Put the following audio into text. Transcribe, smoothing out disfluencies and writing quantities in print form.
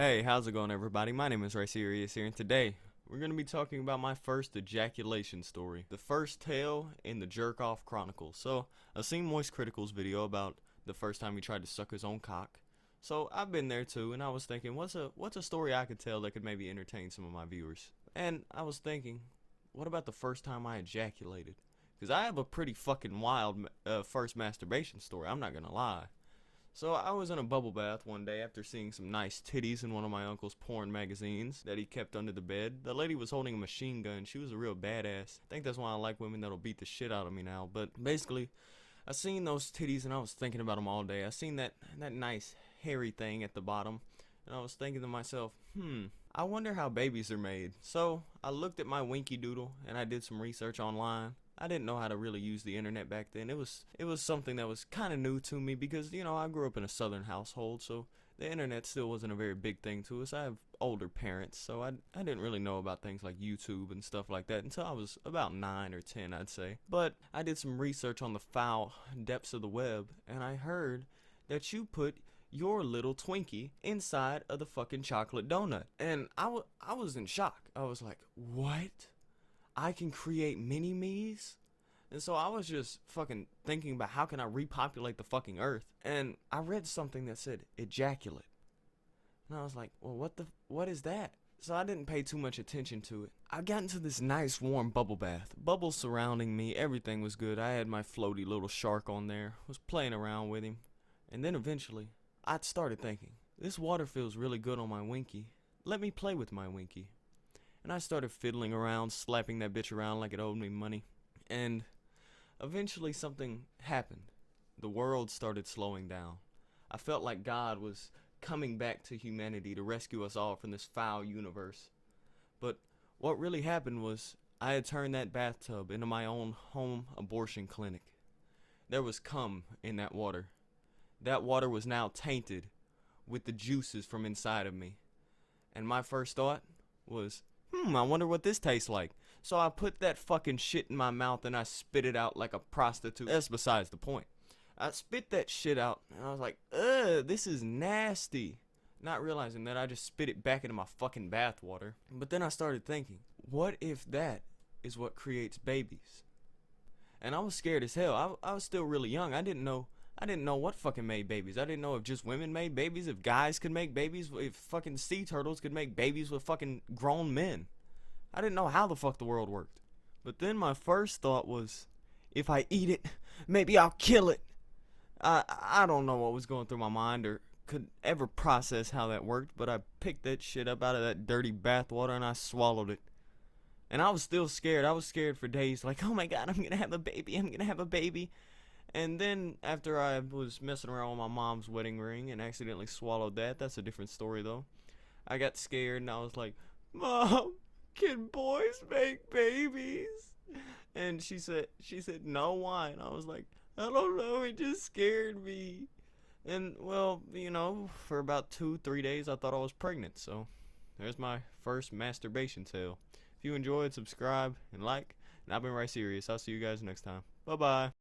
Hey, how's it going, everybody? My name is Ray Sirius here, and today we're going to be talking about my first ejaculation story, the first tale in the Jerk Off Chronicles. So, I've seen Moist Critical's video about the first time he tried to suck his own cock. So, I've been there too, and I was thinking, what's a story I could tell that could maybe entertain some of my viewers? And I was thinking, what about the first time I ejaculated? Because I have a pretty fucking wild first masturbation story, I'm not going to lie. So I was in a bubble bath one day after seeing some nice titties in one of my uncle's porn magazines that he kept under the bed. The lady was holding a machine gun. She was a real badass. I think that's why I like women that'll beat the shit out of me now. But basically, I seen those titties and I was thinking about them all day. I seen that nice hairy thing at the bottom, and I was thinking to myself, I wonder how babies are made. So I looked at my winky doodle and I did some research online. I didn't know how to really use the internet back then. It was something that was kind of new to me because, I grew up in a southern household, so the internet still wasn't a very big thing to us. I have older parents, so I didn't really know about things like YouTube and stuff like that until I was about 9 or 10, I'd say. But I did some research on the foul depths of the web, and I heard that you put your little Twinkie inside of the fucking chocolate donut. And I was in shock. I was like, what? I can create mini-me's? And so I was just fucking thinking about how can I repopulate the fucking earth. And I read something that said ejaculate. And I was like, well, what is that? So I didn't pay too much attention to it. I got into this nice warm bubble bath. Bubbles surrounding me, everything was good. I had my floaty little shark on there, was playing around with him. And then eventually, I started thinking, this water feels really good on my winky. Let me play with my winky. And I started fiddling around, slapping that bitch around like it owed me money. And eventually something happened. The world started slowing down. I felt like God was coming back to humanity to rescue us all from this foul universe. But what really happened was I had turned that bathtub into my own home abortion clinic. There was cum in that water. That water was now tainted with the juices from inside of me. And my first thought was, I wonder what this tastes like. So I put that fucking shit in my mouth and I spit it out like a prostitute. That's besides the point. I spit that shit out and I was like, ugh, this is nasty. Not realizing that I just spit it back into my fucking bath water. But then I started thinking, what if that is what creates babies? And I was scared as hell. I was still really young. I didn't know what fucking made babies. I didn't know if just women made babies, if guys could make babies, if fucking sea turtles could make babies with fucking grown men. I didn't know how the fuck the world worked. But then my first thought was, if I eat it, maybe I'll kill it. I don't know what was going through my mind or could ever process how that worked, but I picked that shit up out of that dirty bath water and I swallowed it. And I was still scared. I was scared for days, like, oh my god, I'm gonna have a baby, I'm gonna have a baby. And then after I was messing around with my mom's wedding ring and accidentally swallowed that, that's a different story though. I got scared and I was like, Mom, can boys make babies? And she said, no, why? And I was like, I don't know, it just scared me. And well, for about 2-3 days I thought I was pregnant, so there's my first masturbation tale. If you enjoyed, subscribe and like, and I've been Ray Serious. I'll see you guys next time. Bye bye.